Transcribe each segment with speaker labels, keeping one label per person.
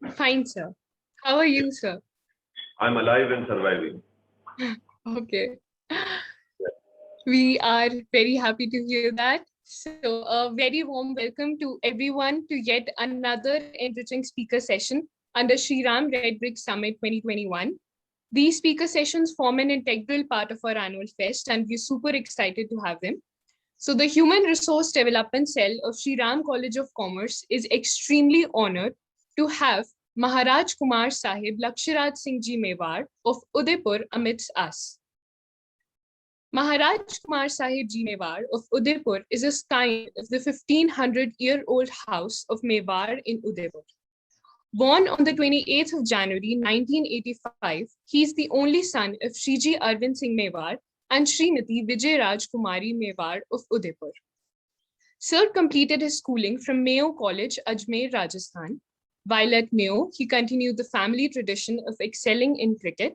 Speaker 1: Fine, sir. How are you, sir?
Speaker 2: I'm alive and surviving.
Speaker 1: Okay. We are very happy to hear that. So, a very warm welcome to everyone to yet another enriching speaker session under Shri Red Brick Summit 2021. These speaker sessions form an integral part of our annual fest, and we're super excited to have them. So, the Human Resource Development Cell of Shri College of Commerce is extremely honored to have Maharaj Kumar Sahib Lakshyaraj Singh Mewar of Udaipur amidst us. Maharaj Kumar Sahib Ji Mewar of Udaipur is a scion of the 1500-year-old house of Mewar in Udaipur. Born on the 28th of January 1985, he is the only son of Shri Arvind Singh Mewar and Srimati Vijayraj Kumari Mewar of Udaipur. Sir completed his schooling from Mayo College, Ajmer, Rajasthan. While at Mayo, he continued the family tradition of excelling in cricket.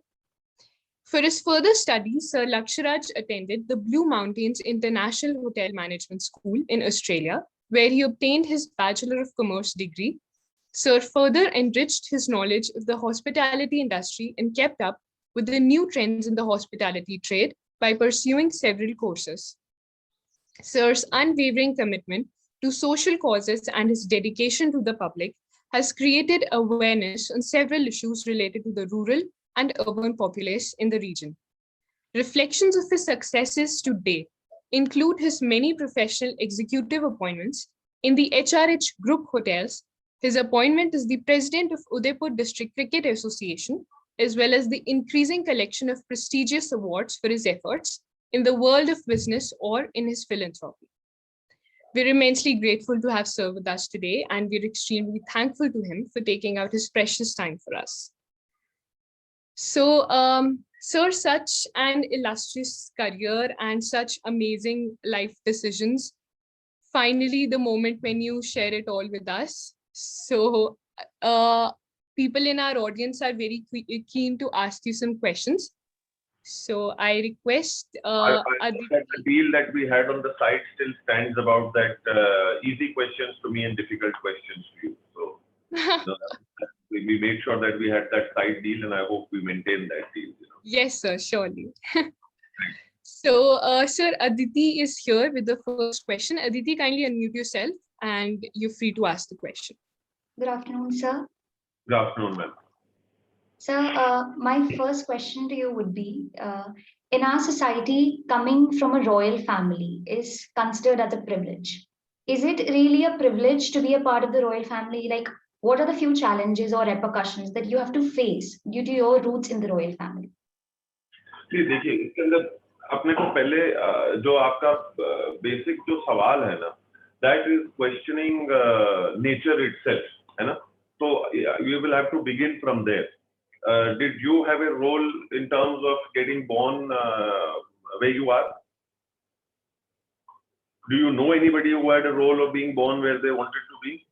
Speaker 1: For his further studies, Sir Lakshyaraj attended the Blue Mountains International Hotel Management School in Australia, where he obtained his Bachelor of Commerce degree. Sir further enriched his knowledge of the hospitality industry and kept up with the new trends in the hospitality trade by pursuing several courses. Sir's unwavering commitment to social causes and his dedication to the public has created awareness on several issues related to the rural and urban populace in the region. Reflections of his successes to date include his many professional executive appointments in the HRH Group hotels, his appointment as the president of Udaipur District Cricket Association, as well as the increasing collection of prestigious awards for his efforts in the world of business or in his philanthropy. We're immensely grateful to have Sir with us today, and we're extremely thankful to him for taking out his precious time for us. So, Sir, such an illustrious career and such amazing life decisions. Finally, the moment when you share it all with us. So, people in our audience are very keen to ask you some questions. So, I request
Speaker 2: I that the deal that we had on the site still stands about that easy questions to me and difficult questions to you. So, we made sure that we had that side deal, and I hope we maintain that deal.
Speaker 1: Yes, sir, surely. So, sir, Aditi is here with the first question. Aditi, kindly unmute yourself and you're free to ask the question.
Speaker 3: Good afternoon, sir.
Speaker 2: Good afternoon, ma'am.
Speaker 3: Sir, my first question to you would be, in our society, coming from a royal family is considered as a privilege. Is it really a privilege to be a part of the royal family? Like, what are the few challenges or repercussions that you have to face due to your roots in the royal family?
Speaker 2: जी देखिए इसके अंदर अपने को पहले जो आपका basic जो सवाल है ना, that is questioning nature itself, है ना? So you will have to begin from there. Did you have a role in terms of getting born where you are? Do you know anybody who had a role of being born where they wanted to be?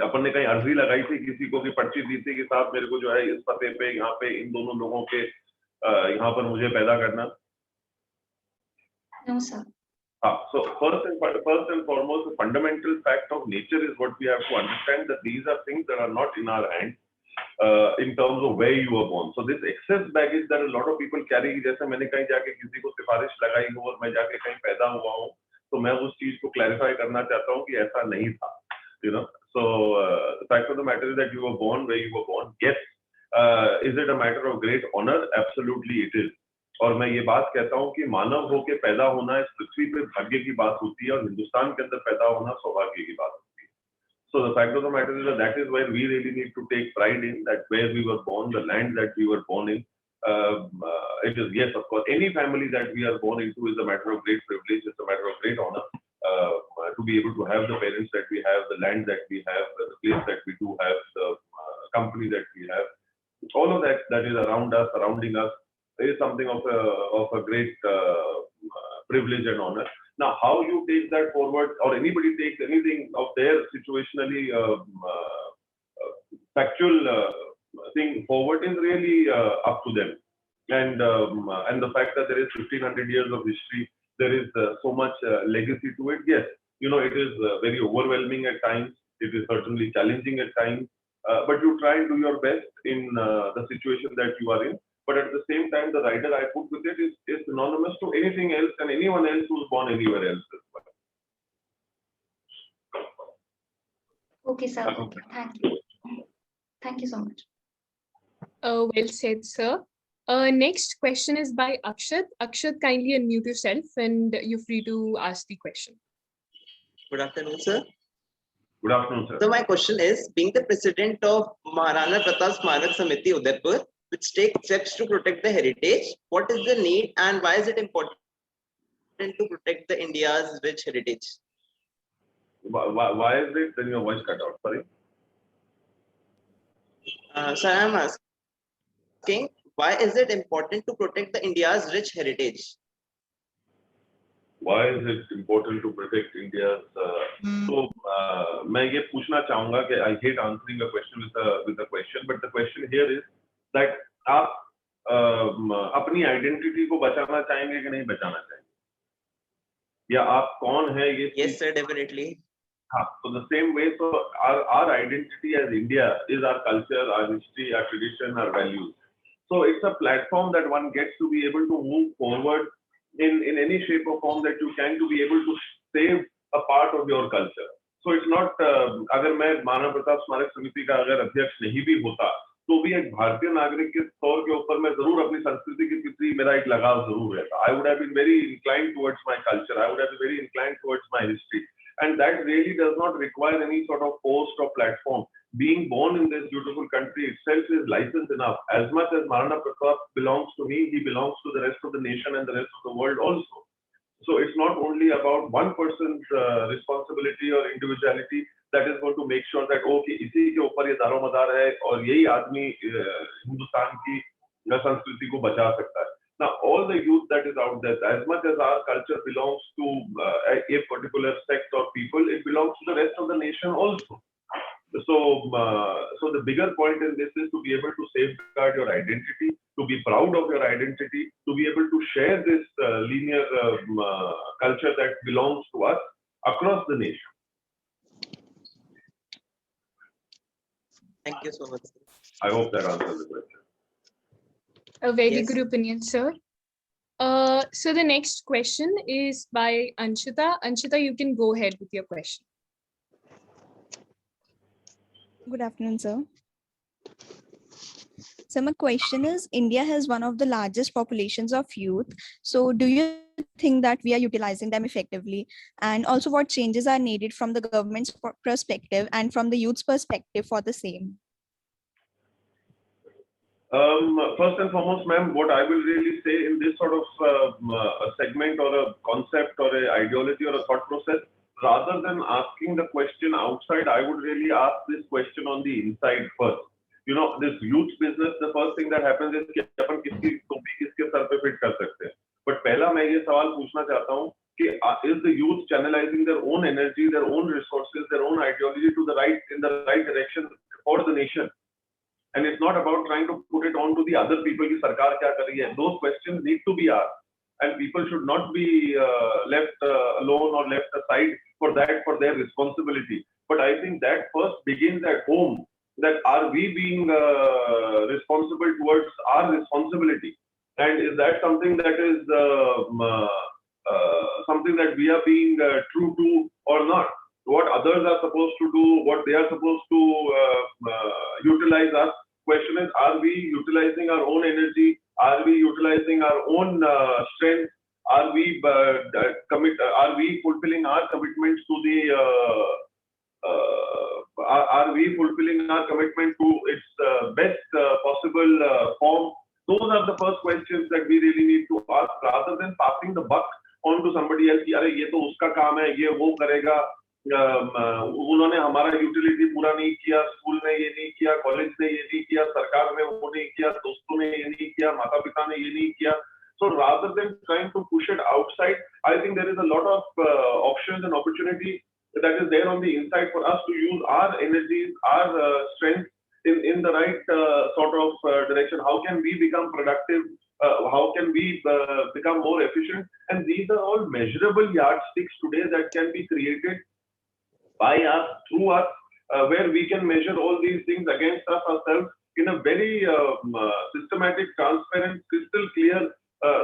Speaker 2: अपन ने कहीं अर्जी लगाई थी किसी को कि पर्ची दी थी कि साहब मेरे को जो है इस पते पे यहाँ पे इन दोनों लोगों के यहाँ पर मुझे पैदा करना?
Speaker 3: No, sir.
Speaker 2: So first and foremost, the fundamental fact of nature is what we have to understand, that these are things that are not in our hands in terms of where you were born. So this excess baggage that a lot of people carry, जैसे मैंने कहीं जाके किसी को सिफारिश लगाई हो और मैं जाके कहीं पैदा हुआ हूँ, तो मैं उस चीज को क्लैरिफाई करना चाहता हूँ कि ऐसा नहीं था, you know. So the fact of the matter is that you were born where you were born. Yes, is it a matter of great honor? Absolutely it is. और मैं ये बात कहता हूँ कि मानव होके पैदा होना इस पृथ्वी पे भाग्य की बात होती है और हिंदुस्तान के अंदर पैदा होना सौभाग्य की बात होती है. So the fact of the matter is that is where we really need to take pride in, that where we were born, the land that we were born in. It is, yes, of course, any family that we are born into is a matter of great privilege, it's a matter of great honor to be able to have the parents that we have, the land that we have, the place that we do have, the company that we have. All of that is around us, surrounding us, is something of a great privilege and honor. Now, how you take that forward, or anybody takes anything of their situationally factual thing forward, is really up to them. And the fact that there is 1500 years of history, there is so much legacy to it. Yes, you know, it is very overwhelming at times. It is certainly challenging at times. but you try and do your best in the situation that you are in. But at the same time, the rider I put with it is synonymous to anything else and anyone else who's born anywhere else as well.
Speaker 3: Okay, sir. Okay, thank you. Thank you so much.
Speaker 1: Well said, sir. Next question is by Akshat. Akshat, kindly unmute yourself and you're free to ask the question.
Speaker 4: Good afternoon, sir.
Speaker 2: Good afternoon, sir.
Speaker 4: So my question is, being the president of Maharaja Pratap Smarak Samiti Udaipur, which takes steps to protect the heritage, what is the need and why is it important to protect the India's rich heritage?
Speaker 2: Why is it? Then your voice cut out. Sorry.
Speaker 4: So I am asking, why is it important to protect the India's rich heritage?
Speaker 2: Why is it important to protect India's? So मैं ये पूछना चाहूँगा कि I hate answering a question with a question, but the question here is that आप अपनी identity को बचाना चाहेंगे कि नहीं बचाना चाहेंगे? या आप कौन है ये?
Speaker 4: Yes, sir, definitely.
Speaker 2: So the same way, so our identity as India is our culture, our history, our tradition, our values. So it's a platform that one gets to be able to move forward in any shape or form that you can, to be able to save a part of your culture. So it's not अगर मैं महाराणा प्रताप स्मारक समिति का अगर अध्यक्ष नहीं भी होता तो भी एक भारतीय नागरिक के तौर के ऊपर मैं जरूर अपनी संस्कृति के प्रति मेरा एक लगाव जरूर रहता. I would have been very inclined towards my culture. I would have been very inclined towards my history. And that really does not require any sort of post or platform. Being born in this beautiful country itself is license enough. As much as Maharaja Pratap belongs to me, he belongs to the rest of the nation and the rest of the world also. So it's not only about one person's responsibility or individuality that is going to make sure that okay, इसी के ऊपर ये दारोमदार है और यही आदमी हिंदुस्तान की संस्कृति को बचा सकता है. Now, all the youth that is out there, as much as our culture belongs to a particular sect or people, it belongs to the rest of the nation also. So the bigger point in this is to be able to safeguard your identity, to be proud of your identity, to be able to share this linear culture that belongs to us across the nation.
Speaker 4: Thank you so much.
Speaker 2: I hope that answers the question.
Speaker 1: A very
Speaker 4: Yes.
Speaker 1: good opinion, sir. So the next question is by Anshita. Anshita, you can go ahead with your question.
Speaker 5: Good afternoon, sir. So my question is, India has one of the largest populations of youth. So do you think that we are utilizing them effectively? And also what changes are needed from the government's perspective and from the youth's perspective for the same?
Speaker 2: First and foremost, ma'am, what I will really say in this sort of a segment or a concept or an ideology or a thought process, rather than asking the question outside, I would really ask this question on the inside first. You know, this youth business, the first thing that happens is कि अपन किसकी टोपी किसके sir पे fit कर सकते हैं. But पहला मैं ये सवाल पूछना चाहता हूँ कि is the youth channelizing their own energy, their own resources, their own ideology to the right, in the right direction for the nation? And it's not about trying to put it on to the other people कि सरकार क्या कर रही है. Those questions need to be asked, and people should not be left alone or left aside for that, for their responsibility. But I think that first begins at home. That are we being responsible towards our responsibility, and is that something that is something that we are being true to or not? What others are supposed to do, what they are supposed to utilize us. Question is, are we utilizing our own energy? Are we utilizing our own strength? Are we Are we fulfilling our commitments to the? Are we fulfilling our commitment to its best possible form? Those are the first questions that we really need to ask, rather than passing the buck on to somebody else. अरे ये तो उसका काम है, ये वो करेगा. उन्होंने हमारा यूटिलिटी पूरा नहीं किया, स्कूल ने ये नहीं किया, कॉलेज ने ये नहीं किया, सरकार ने वो नहीं किया, दोस्तों ने ये नहीं किया, माता पिता ने ये नहीं किया. So rather than trying to push it outside, I think there is a lot of options and opportunity that is there on the inside for us to use our energies, our strength in the right sort of direction. How can we become productive? How can we become more efficient? And these are all measurable yardsticks today that can be created by us, through us, where we can measure all these things against us ourselves in a very systematic, transparent, crystal clear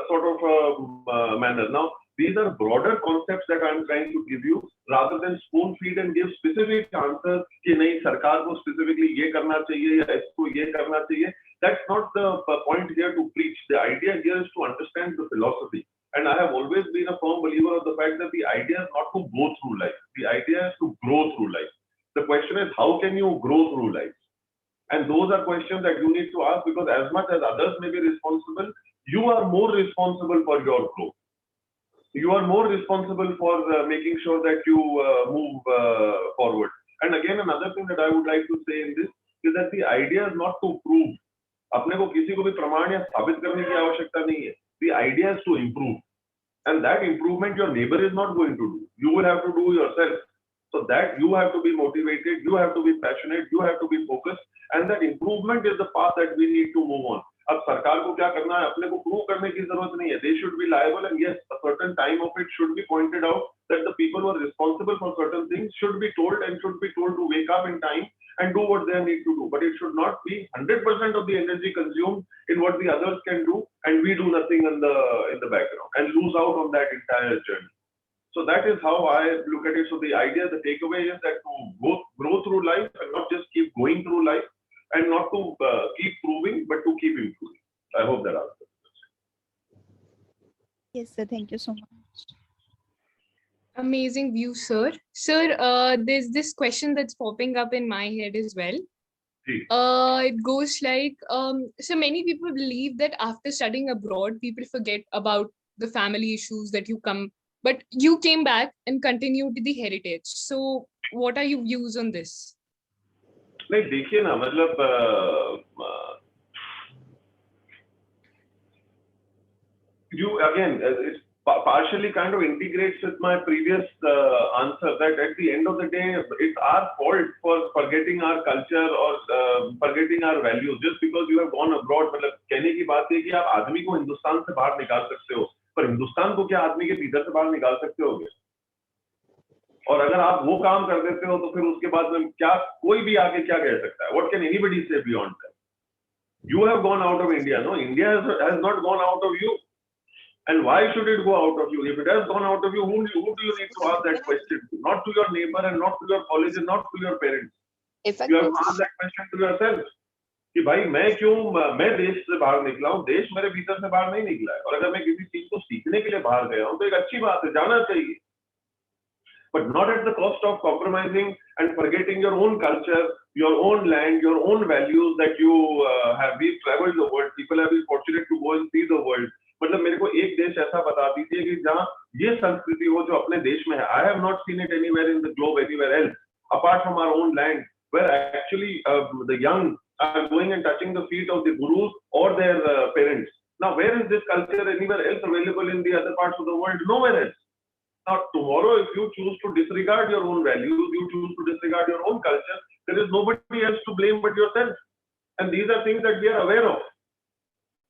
Speaker 2: sort of manner. Now, these are broader concepts that I'm trying to give you rather than spoon feed and give specific answers कि नहीं सरकार को specifically ये करना चाहिए या इसको ये करना चाहिए. That's not the point here to preach. The idea here is to understand the philosophy. And I have always been a firm believer of the fact that the idea is not to go through life. The idea is to grow through life. The question is, how can you grow through life? And those are questions that you need to ask, because as much as others may be responsible, you are more responsible for your growth. You are more responsible for making sure that you move forward. And again, another thing that I would like to say in this is that the idea is not to prove. अपने को किसी को भी प्रमाण या साबित करने की आवश्यकता नहीं है. The idea is to improve. And that improvement your neighbor is not going to do. You will have to do yourself. So that you have to be motivated, you have to be passionate, you have to be focused. And that improvement is the path that we need to move on. अब सरकार को क्या करना है, अपने को prove करने की जरूरत नहीं है. They should be liable, and yes, a certain time of it should be pointed out that the people who are responsible for certain things should be told to wake up in time and do what they need to do. But it should not be 100% of the energy consumed in what the others can do, and we do nothing in the background and lose out on that entire journey. So that is how I look at it. So the idea, the takeaway is that to grow through life and not just keep going through life, and not to keep proving, but to keep improving. I hope that answers.
Speaker 5: Yes, sir. Thank you so much.
Speaker 1: Amazing view, sir. Sir, there's this question that's popping up in my head as well. It goes like, so many people believe that after studying abroad, people forget about the family issues that you come, but you came back and continued the heritage. So what are your views on this?
Speaker 2: नहीं देखिए ना, मतलब you again it partially kind of integrates with my previous answer that at the end of the day it's our fault for forgetting our culture or forgetting our values just because you have gone abroad. मतलब कहने की बात है कि आप आदमी को हिंदुस्तान से बाहर निकाल सकते हो, पर हिंदुस्तान को क्या आदमी के भीतर से बाहर निकाल सकते होगे? और अगर आप वो काम कर देते हो तो फिर उसके बाद में क्या कोई भी आगे क्या कह सकता है? What can anybody say beyond that? You have gone out of India, no? India has not gone out of you. And why should it go out of you? If it has gone out of you, who do you need to ask that question to? Not to your neighbor and not to your college and not to your parents. You have to ask that question to yourself. कि भाई मैं देश से बाहर निकला हूँ, देश मेरे भीतर से बाहर नहीं निकला है. और अगर मैं किसी चीज को सीखने के लिए बाहर गया हूँ तो एक अच्छी बात है, जाना चाहिए. But not at the cost of compromising and forgetting your own culture, your own land, your own values that you have. We've traveled the world. People have been fortunate to go and see the world. मतलब मेरे को एक देश ऐसा बता दीजिए कि जहाँ ये संस्कृति हो जो अपने देश में है. I have not seen it anywhere in the globe, anywhere else, apart from our own land, where actually the young are going and touching the feet of the gurus or their parents. Now, where is this culture anywhere else available in the other parts of the world? Nowhere else. Now, tomorrow, if you choose to disregard your own values, you choose to disregard your own culture, there is nobody else to blame but yourself. And these are things that we are aware of.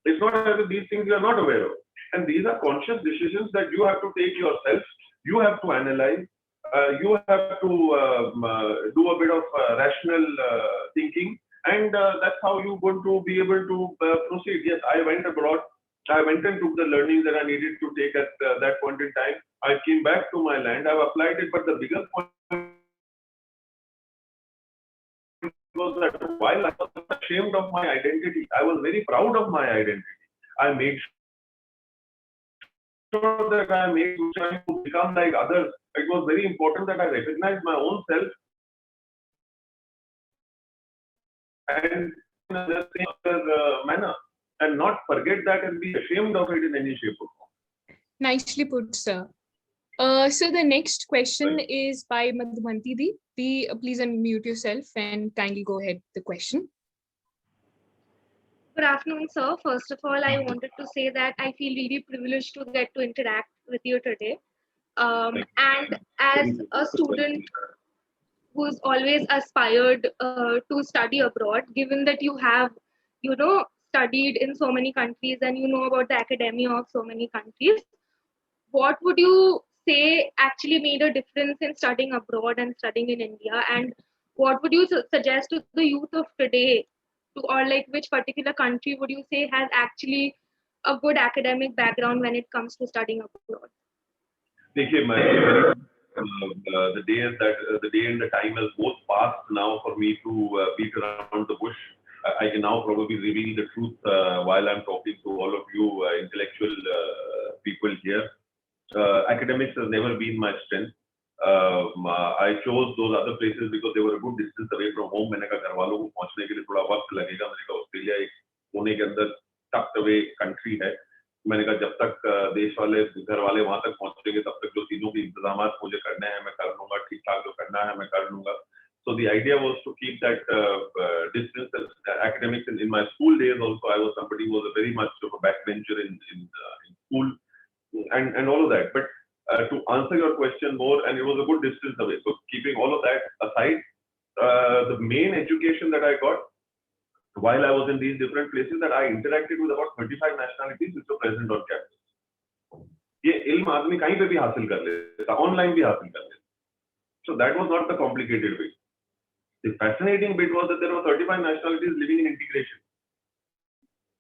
Speaker 2: It's not as if these things you are not aware of. And these are conscious decisions that you have to take yourself. You have to analyze. You have to do a bit of rational thinking. And that's how you're going to be able to proceed. Yes, I went abroad. I went and took the learning that I needed to take at that point in time. I came back to my land. I've applied it. But the bigger point was that while I was ashamed of my identity, I was very proud of my identity. I made sure that I made sure to become like others. It was very important that I recognized my own self and in the same manner, and not forget that and be ashamed of it in any shape or form.
Speaker 1: Nicely put, sir. So the next question is by Madhumanti Di. Please unmute yourself and kindly go ahead with the question.
Speaker 6: Good afternoon, sir. First of all, I wanted to say that I feel really privileged to get to interact with you today. And as a student who's always aspired to study abroad, given that you have, studied in so many countries and you know about the academia of so many countries, what would you say actually made a difference in studying abroad and studying in India? And what would you suggest to the youth of today, or like which particular country would you say has actually a good academic background when it comes to studying abroad?
Speaker 2: देखिए मैं the day and the time has both passed now for me to beat around the bush. I can now probably reveal the truth while I'm talking to all of you intellectual people here. Academics has never been my strength. I chose those other places because they were a good distance away from home. मैंने कहा घर वालों को पहुंचने के लिए थोड़ा वक्त लगेगा. मैंने कहा ऑस्ट्रेलिया एक कोने के अंदर tucked away country है. मैंने कहा जब तक देश वाले घर वाले वहां तक पहुंचेंगे तब तक जो चीजों के इंतजाम मुझे करने हैं मैं कर लूंगा, ठीक ठाक जो करना है मैं कर लूंगा. So the idea was to keep that distance. Academics in my school days also, I was somebody who was a very much of a backbencher in school and all of that. But to answer your question more, and it was a good distance away. So keeping all of that aside, the main education that I got while I was in these different places, that I interacted with about 35 nationalities which were present on campus. ये इल्म आदमी कहीं पे भी हासिल कर लेता, online भी हासिल कर लेता. So that was not the complicated bit. The fascinating bit was that there were 35 nationalities living in integration.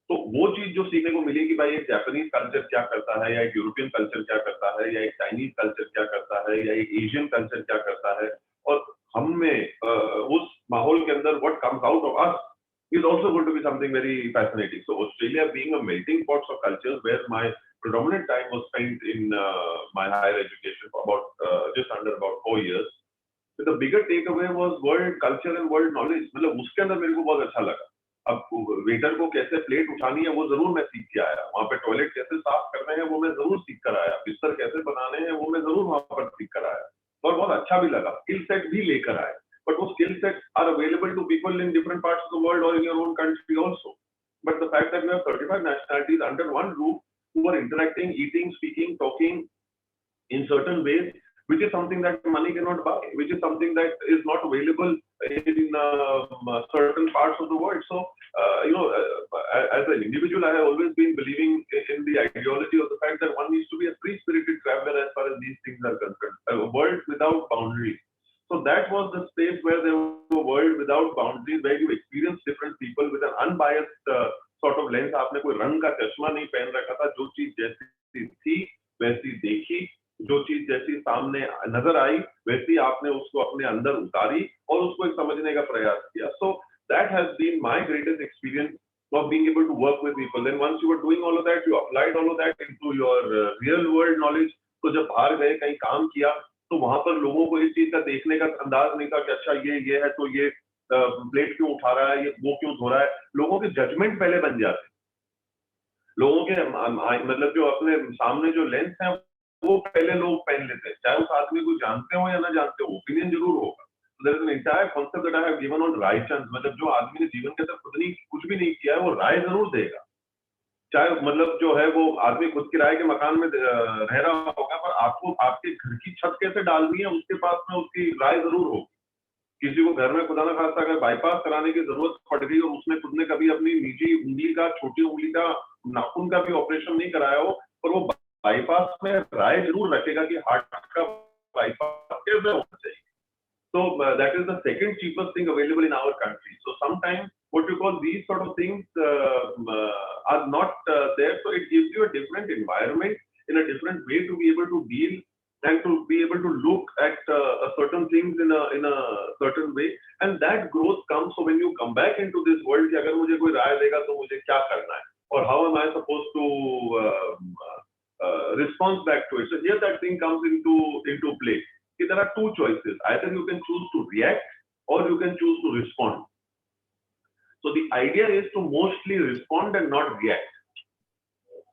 Speaker 2: तो वो चीज जो सीखने को मिली कि भाई एक जापानीज कल्चर क्या करता है, या एक यूरोपियन कल्चर क्या करता है, या एक चाइनीज कल्चर क्या करता है, या एक एशियन कल्चर क्या करता है, और हम में उस माहौल के अंदर what comes out of us is also going to be something very fascinating. So Australia being a melting pot of cultures, where my predominant time was spent in my higher education for about just under about 4 years. So the bigger takeaway was world culture and world knowledge. मतलब उसके अंदर मेरे को बहुत अच्छा लगा. अब waiter को कैसे प्लेट उठानी है वो जरूर मैं सीख के आया. वहाँ पे टॉयलेट कैसे साफ करने हैं वो मैं जरूर सीख कर आया. बिस्तर कैसे बनाने हैं वो मैं जरूर वहाँ पर सीख कर आया. और बहुत अच्छा भी लगा. स्किल सेट भी लेकर आया. But those skill sets are available to people in different parts of the world or in your own country also. But the fact that we have 35 nationalities under one roof who are interacting, eating, speaking, talking in certain ways, which is something that money cannot buy, which is something that is not available in certain parts of the world. So, as an individual, I have always been believing in the ideology of the fact that one needs to be a free-spirited traveler as far as these things are concerned. A world without boundaries. So that was the space where there was a world without boundaries, where you experience different people with an unbiased sort of lens. आपने कोई रंग का चश्मा नहीं पहन रखा था. जो चीज जैसी थी वैसी देखी, जो चीज जैसी सामने नजर आई वैसी आपने उसको अपने अंदर उतारी और उसको एक समझने का प्रयास किया. So that has been my greatest experience of being able to work with people. Then once you were doing all of that, you applied all of that into your real world knowledge. तो जब बाहर गए कहीं काम किया तो वहां पर लोगों को इस चीज का देखने का अंदाज नहीं था कि अच्छा ये है तो ये प्लेट क्यों उठा रहा है, ये वो क्यों धो रहा है. लोगों के जजमेंट पहले बन जाते. लोगों के मतलब जो अपने सामने जो लेंस है वो पहले लोग पहन लेते हैं, चाहे उस आदमी को जानते हो या ना जानते हो, ओपिनियन जरूर होगा. There is an entire concept that I have given on राय चांस. मतलब जो आदमी ने जीवन के अंदर कुछ भी नहीं किया है वो राय जरूर देगा. चाहे मतलब जो है वो आदमी खुद किराए के मकान में रह रहा होगा, पर आपको आपके घर की छत कैसे डालनी है उसके पास में उसकी राय जरूर होगी. किसी को घर में खुदा ना खास्ता अगर बाईपास कराने की जरूरत पड़ गई और उसने खुद ने कभी अपनी निजी उंगली का, छोटी उंगली का, नाखून का भी ऑपरेशन नहीं कराया हो, पर वो बाईपास में राय जरूर रखेगा कि हार्ट का बाईपास कैसे होना चाहिए. So that is the second cheapest thing available in our country. So sometimes what you call these sort of things are not there. So it gives you a different environment in a different way to be able to deal and to be able to look at certain things in a certain way. And that growth comes. So when you come back into this world, कि अगर मुझे कोई राय देगा तो मुझे क्या करना है, or how am I supposed to respond back to it. So here that thing comes into play. There are two choices. Either you can choose to react or you can choose to respond. So the idea is to mostly respond and not react.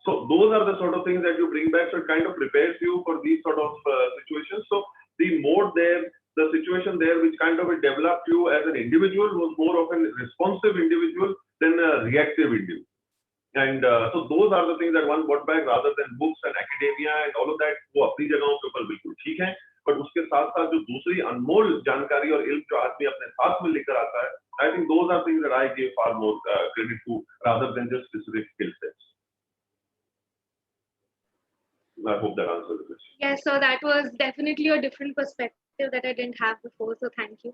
Speaker 2: So those are the sort of things that you bring back. So it kind of prepares you for these sort of situations. So the mode there, the situation there, which kind of developed you as an individual, was more of a responsive individual than a reactive individual. And so those are the things that one brought back rather than books and academia and all of that. वो अपनी जगहों के ऊपर बिल्कुल ठीक है, but उसके साथ साथ जो दूसरी अनमोल जानकारी और इल्म जो आदमी अपने साथ में लेकर आता है, I think those are things that I give far more credit to rather than just specific skill sets. I hope that answers the question.
Speaker 6: Yes, so that was definitely a different perspective that I didn't have before. So thank you.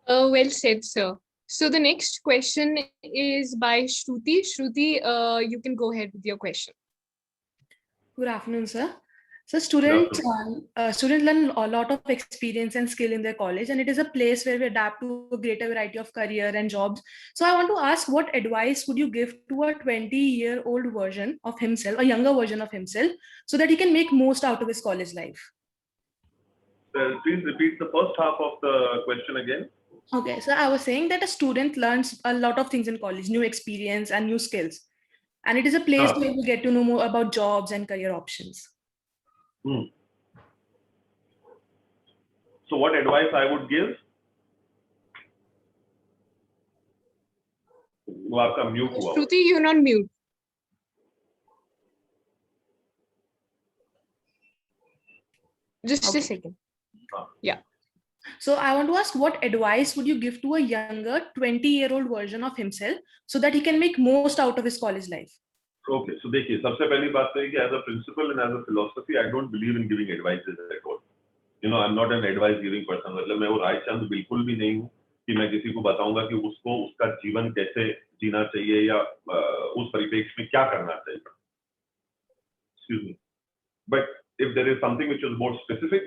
Speaker 1: Well said, sir. So the next question is by Shruti. Shruti, you can go ahead with your question.
Speaker 7: Good afternoon, sir. So
Speaker 2: Good
Speaker 7: students learn a lot of experience and skill in their college, and it is a place where we adapt to a greater variety of career and jobs. So I want to ask, what advice would you give to a 20-year-old version of himself, a younger version of himself, so that he can make most out of his college life?
Speaker 2: Please repeat the first half of the question again.
Speaker 7: Okay, so I was saying that a student learns a lot of things in college, new experience and new skills. And it is a place where we get to know more about jobs and career options.
Speaker 2: So what advice I would give?
Speaker 1: Shruti, you're on mute. Just a second. Yeah.
Speaker 7: So I want to ask, what advice would you give to a younger 20-year-old version of himself so that he can make most out of his college life?
Speaker 2: Okay, so देखिए, सबसे पहली बात तो है कि as a principle and as a philosophy, I don't believe in giving advices at all. You know, I'm not an advice giving person. मतलब मैं वो रायचंद बिल्कुल भी नहीं हूँ कि मैं किसी को बताऊंगा कि उसको उसका जीवन कैसे जीना चाहिए या उस परिप्रेक्ष्य में क्या करना चाहिए. Excuse me. But if there is something which is more specific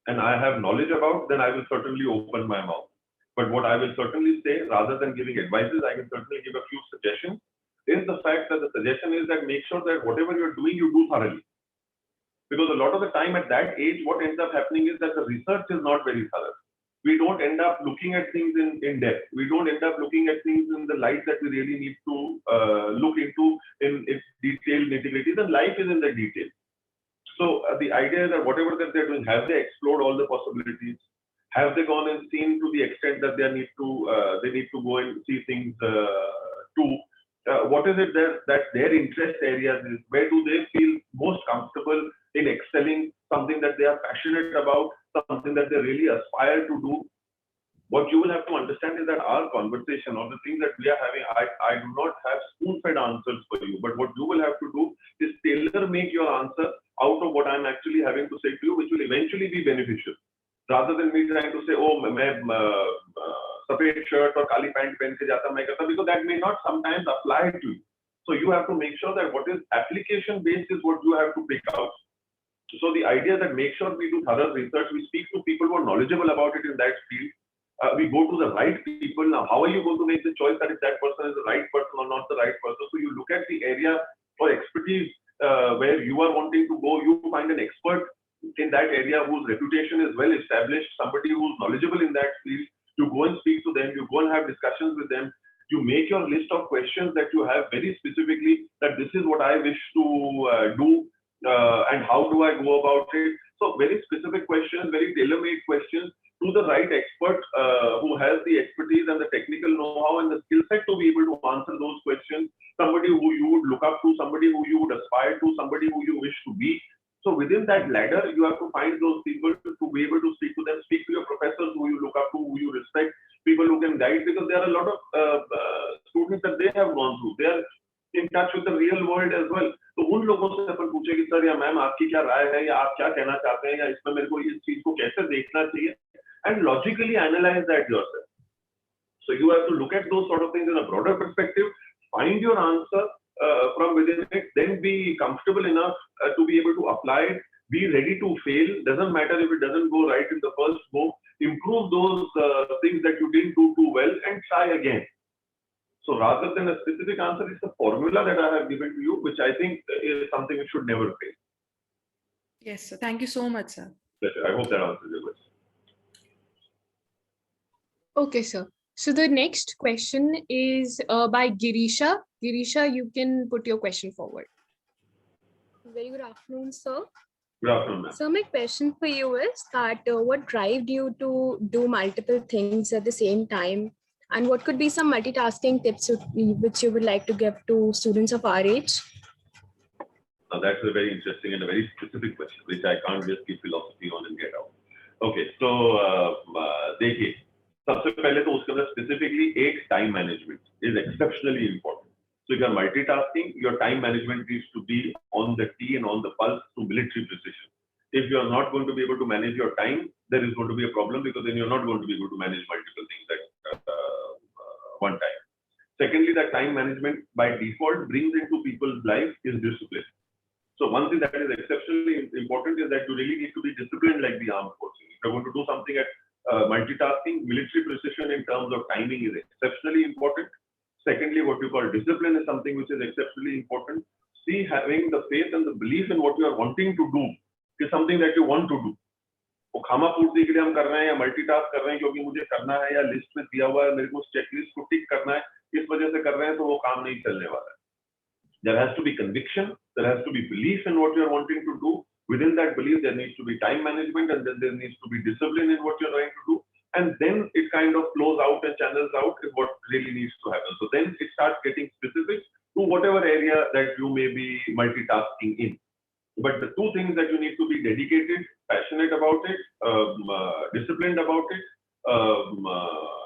Speaker 2: and I have knowledge about, then I will certainly open my mouth. But what I will certainly say, rather than giving advices, I can certainly give a few suggestions. Is the fact that the suggestion is that make sure that whatever you're doing, you do thoroughly. Because a lot of the time at that age, what ends up happening is that the research is not very thorough. We don't end up looking at things in depth. We don't end up looking at things in the light that we really need to look into in its detailed nitty-gritties. And life is in the detail. So the idea is that whatever that they're doing, have they explored all the possibilities? Have they gone and seen to the extent that they need to go and see things too? What is it that their interest areas is? Where do they feel most comfortable in excelling? Something that they are passionate about, something that they really aspire to do. What you will have to understand is that our conversation or the things that we are having, I do not have spoon-fed answers for you. But what you will have to do is tailor-make your answer out of what I'm actually having to say to you, which will eventually be beneficial. Rather than me trying to say, oh, मैं सफेद shirt और काली pant पहन के जाता मैं करता, because that may not sometimes apply to you. So you have to make sure that what is application based is what you have to pick out. So the idea that make sure we do thorough research, we speak to people who are knowledgeable about it in that field. We go to the right people. Now, how are you going to make the choice that if that person is the right person or not the right person? So you look at the area or expertise where you are wanting to go. You find an expert in that area whose reputation is well established, somebody who's knowledgeable in that field. You go and speak to them. You go and have discussions with them. You make your list of questions that you have very specifically, that this is what I wish to do and how do I go about it. So very specific questions, very tailor-made questions to the right expert who has the expertise and the technical know-how and the skill set to be able to answer those questions. Somebody who you would look up to, somebody who you would aspire to, somebody who you wish to be. So within that ladder, you have to find those people to be able to speak to them, speak to your professors who you look up to, who you respect, people who can guide, because there are a lot of students that they have gone through. They are in touch with the real world as well. तो उन लोगों से अपन पूछे कि sir या ma'am आपकी क्या राय है या आप क्या कहना चाहते हैं या इसमें मेरे को इस चीज को कैसे देखना चाहिए, and logically analyze that yourself. So you have to look at those sort of things in a broader perspective, find your answer from within it, then be comfortable enough to be able to apply it, be ready to fail. Doesn't matter if it doesn't go right in the first go, improve those things that you didn't do too well and try again. So rather than a specific answer, it's a formula that I have given to you, which I think is something which should never fail.
Speaker 7: Yes, sir. Thank you so much, sir.
Speaker 2: Pleasure. I hope that answers your question.
Speaker 1: Okay, sir. So the next question is by Girisha. Girisha, you can put your question forward.
Speaker 8: Very good afternoon, sir.
Speaker 2: Good afternoon, ma'am.
Speaker 8: So my question for you is that what drove you to do multiple things at the same time? And what could be some multitasking tips which you would like to give to students of our age?
Speaker 2: Now that's a very interesting and a very specific question, which I can't just give philosophy on and get out. Okay, so देखिए, सबसे पहले तो उसके अंदर specifically एक time management is exceptionally important. So if you are multitasking, your time management needs to be on the T and on the pulse to military precision. If you are not going to be able to manage your time, there is going to be a problem, because then you're not going to be able to manage multiple things Secondly, that time management by default brings into people's life is discipline. So one thing that is exceptionally important is that you really need to be disciplined like the armed forces. If you're going to do something at multitasking, military precision in terms of timing is exceptionally important. Secondly, what you call discipline is something which is exceptionally important. See, having the faith and the belief in what you are wanting to do is something that you want to do. वो खामा पूर्ति के लिए हम कर रहे हैं या मल्टीटास्क कर रहे हैं क्योंकि मुझे करना है या लिस्ट में दिया हुआ है मेरे को चेकलिस्ट को टिक करना है इस वजह से कर रहे हैं तो वो काम नहीं चलने वाला है. There has to be conviction, there has to be belief in what you are wanting to do. Within that belief, there needs to be time management, and then there needs to be discipline in what you're trying to do. And then it kind of flows out and channels out in what really needs to happen. So then it starts getting specific to whatever area that you may be multitasking in. But the two things that you need to be dedicated, passionate about it, disciplined about it,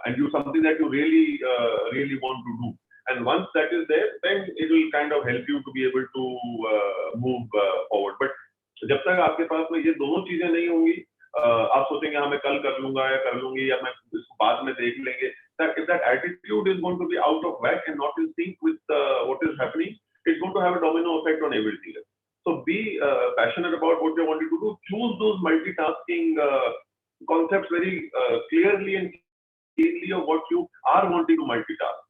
Speaker 2: and do something that you really want to do. And once that is there, then it will kind of help you to be able to move forward. But जब तक आपके पास में ये दोनों चीजें नहीं होंगी, आप सोचेंगे हाँ मैं कल कर लूंगा या कर लूंगी या मैं इसको बाद में देख लेंगे. That if that attitude is going to be out of whack and not in sync with what is happening, it's going to have a domino effect on everything else. So be passionate about what you're wanting to do. Choose those multitasking concepts very clearly and clearly of what you are wanting to multitask.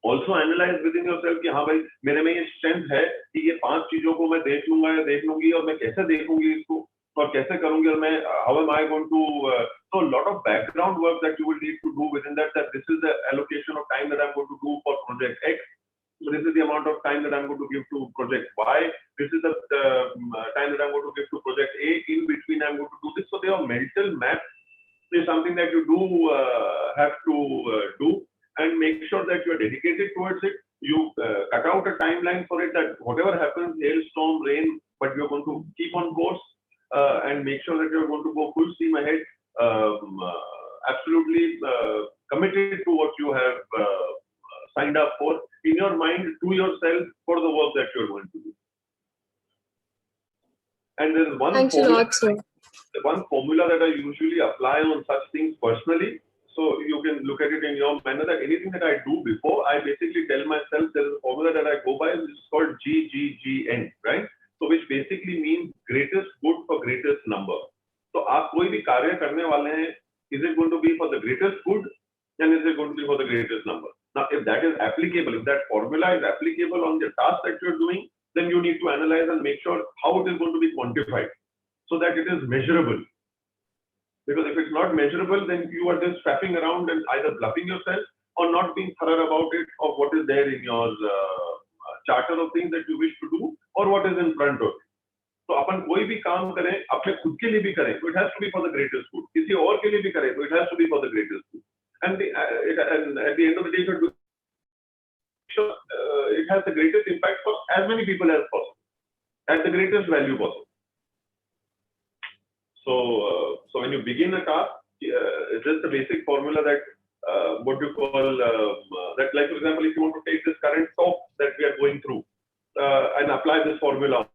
Speaker 2: Also analyze within yourself कि हाँ भाई मेरे में ये strength है कि ये 5 चीजों को मैं देख लूंगा या देख लूंगी और मैं कैसे देखूंगी इसको और कैसे करूंगी और मैं how am I going to so a lot of background work that you will need to do within that this is the allocation of time that I'm going to do for project X. So this is the amount of time that I'm going to give to project Y. This is the time that I'm going to give to project A. In between, I'm going to do this. So your mental map is something that you do have to do and make sure that you are dedicated towards it. You cut out a timeline for it that whatever happens, hailstorm, rain, but you're going to keep on course and make sure that you're going to go full steam ahead, absolutely committed to what you have signed up for in your mind to yourself for the work that you're going to do. And there is one formula that I usually apply on such things personally. So you can look at it in your manner that anything that I do before, I basically tell myself there is a formula that I go by, which is called GGGN, right? So which basically means greatest good for greatest number. So आप कोई भी कार्य करने वाले हैं, is it going to be for the greatest good, and is it going to be for the greatest number? Now, if that is applicable, if that formula is applicable on the task that you're doing, then you need to analyze and make sure how it is going to be quantified so that it is measurable. Because if it's not measurable, then you are just faffing around and either bluffing yourself or not being thorough about it of what is there in your charter of things that you wish to do or what is in front of you. So अपन कोई भी काम करें अपने खुद के लिए भी करें तो it has to be for the greatest good. किसी और के लिए भी करें तो it has to be for the greatest good. And at the end of the day, it has the greatest impact for as many people as possible, at the greatest value possible. So when you begin a task, it's just a basic formula that what you call that, like for example, if you want to take this current talk that we are going through and apply this formula.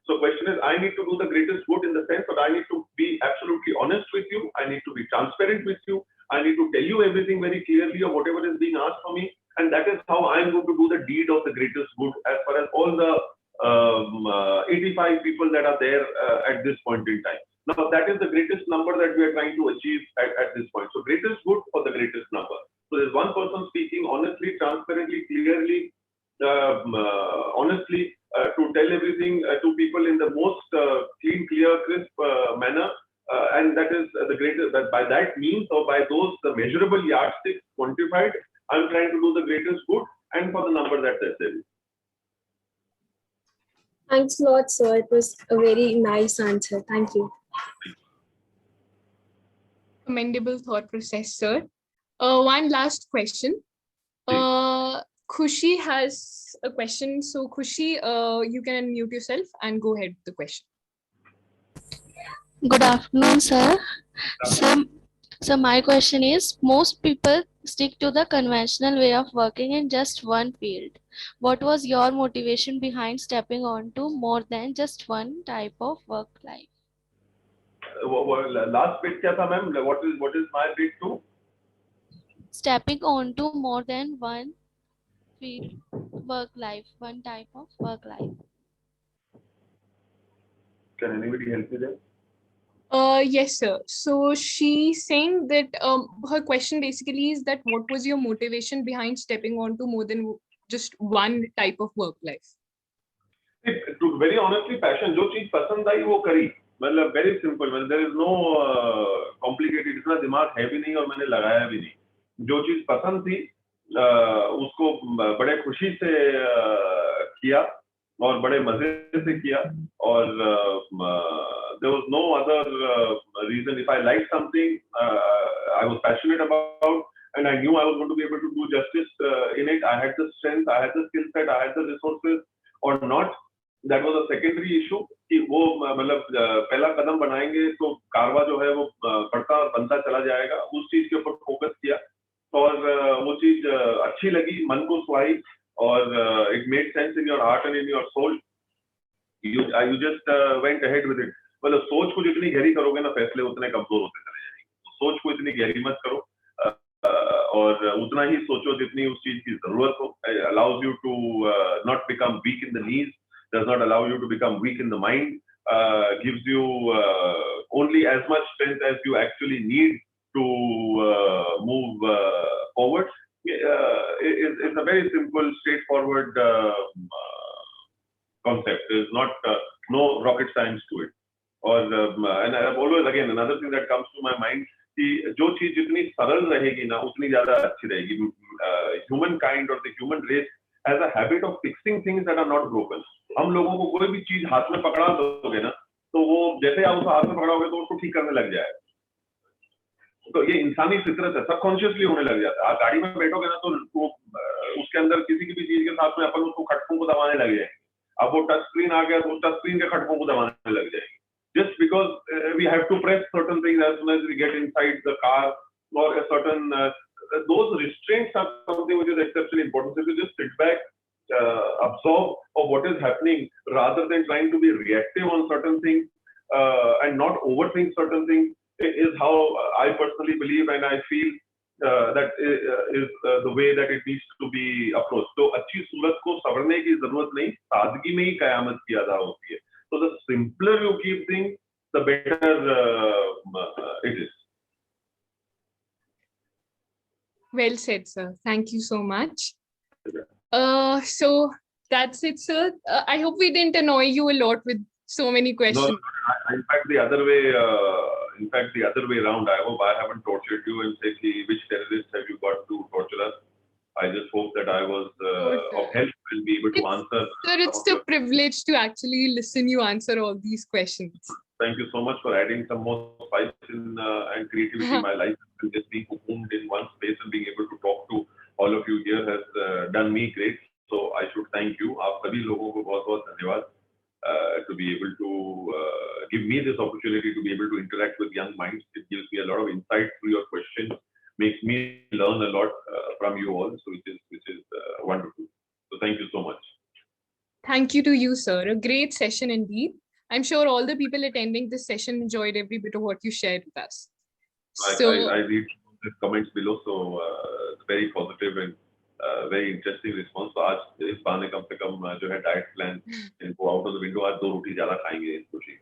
Speaker 2: So question is, I need to do the greatest good in the sense that I need to be absolutely honest with you. I need to be transparent with you. I need to tell you everything very clearly of whatever is being asked for me. And that is how I'm going to do the deed of the greatest good as far as all the 85 people that are there at this point in time. Now, that is the greatest number that we are trying to achieve at this point. So greatest good for the greatest number. So there's one person speaking honestly, transparently, clearly, honestly, to tell everything to people in the most clean, clear, crisp manner. And that is the greatest, that by that means or by those the measurable yardsticks quantified, I'm trying to do the greatest good and for the number that there is.
Speaker 8: Thanks a lot, sir. It was a very nice answer. Thank you.
Speaker 1: Commendable thought process, sir. One last question. Khushi has a question. So Khushi, you can unmute yourself and go ahead with the question.
Speaker 9: Good afternoon, sir. So my question is, most people stick to the conventional way of working in just one field. What was your motivation behind stepping on to more than just one type of work life?
Speaker 2: Last bit kya tha, ma'am? What is my bit too?
Speaker 9: Stepping on to more than one field, work life, one type of work life.
Speaker 2: Can anybody help you there?
Speaker 1: Yes, sir. So she's saying that her question basically is that what was your motivation behind stepping onto more than just one type of work life?
Speaker 2: To very honestly, passion, जो चीज पसंद आई वो करी. मतलब very simple. मतलब there is no complicated. इतना दिमाग है भी नहीं और मैंने लगाया भी नहीं. जो चीज पसंद थी उसको बड़े खुशी से किया और बड़े मजे से किया और there was no other reason. If I liked something, I was passionate about, and I knew I was going to be able to do justice in it. I had the strength, I had the skill set, I had the resources, or not. That was a secondary issue. कि वो मतलब पहला कदम बनाएंगे तो कारवा जो है वो बढ़ता और बनता चला जाएगा. उस चीज के ऊपर फोकस किया और वो चीज अच्छी लगी, मन को सुहाई और it made sense in your heart and in your soul. You just went ahead with it. मतलब सोच को जितनी गहरी करोगे ना फैसले उतने कमजोर होते चले जाएंगे. सोच को इतनी गहरी मत करो और उतना ही सोचो जितनी उस चीज की जरूरत हो. Allows you to not become weak in the knees, does not allow you to become weak in the mind, gives you only as much strength as you actually need to move forward. It's a very simple, straightforward concept. There's not no rocket science to it. और and I've always, again, another thing that comes to my mind कि जो चीज जितनी सरल रहेगी ना उतनी ज्यादा अच्छी रहेगी. Human kind or the human race has a habit of fixing things that are not broken. हम लोगों को कोई भी चीज हाथ में पकड़ा दोगे ना तो वो जैसे आप उसे हाथ में पकड़ाओगे तो उसको ठीक करने लग जाएगा. तो ये इंसानी फितरत है, सबकॉन्शियसली होने लग जाता है. आप गाड़ी में बैठोगे ना तो उसके अंदर किसी की भी चीज के साथ में अपन उसको खटकों को दबाने लग जाएंगे. अब वो टच स्क्रीन आ गया तो टच स्क्रीन के खटकों को दबाने लग जाएंगे. Just because we have to press certain things as soon as we get inside the car, or a certain those restraints are something which is exceptionally important. So if you just sit back, absorb of what is happening rather than trying to be reactive on certain things and not overthink certain things is how I personally believe and I feel that is the way that it needs to be approached. तो अच्छी सूरत को संवरने की जरूरत नहीं, सादगी में ही कयामत की अदा होती है. So the simpler you keep things, the better it is.
Speaker 1: Well said, sir. Thank you so much. So that's it, sir. I hope we didn't annoy you a lot with so many questions.
Speaker 2: No, in fact, the other way around. I hope I haven't tortured you and said, which terrorists have you got to torture us? I just hope that I was of help and be able to answer.
Speaker 1: Sir, it's a privilege to actually listen you answer all these questions.
Speaker 2: Thank you so much for adding some more spice and creativity in my life. And just being cocooned in one space and being able to talk to all of you here has done me great. So I should thank you. आप सभी लोगों को बहुत-बहुत धन्यवाद to be able to give me this opportunity to be able to interact with young minds. It gives me a lot of insight through your questions. Makes me learn a lot from you all, so which is wonderful. So thank you so much.
Speaker 1: Thank you to you, sir. A great session indeed. I'm sure all the people attending this session enjoyed every bit of what you shared with us.
Speaker 2: I read the comments below, so very positive and very interesting response. So आज इस बार कम से कम जो है diet plan इनको out of the window आज 2 रोटी ज़्यादा खाएंगे इस खुशी.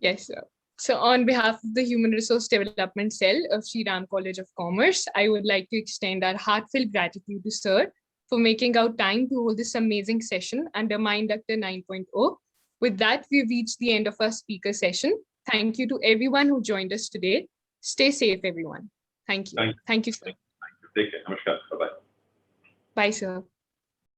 Speaker 1: Yes, sir. So on behalf of the Human Resource Development Cell of Shri College of Commerce, I would like to extend our heartfelt gratitude to sir for making out time to hold this amazing session under Inductor 9.0. With that, we've reached the end of our speaker session. Thank you to everyone who joined us today. Stay safe, everyone. Thank you. Thank you, sir.
Speaker 2: Thank you. Take care. Namaskar. Bye-bye.
Speaker 1: Bye, sir.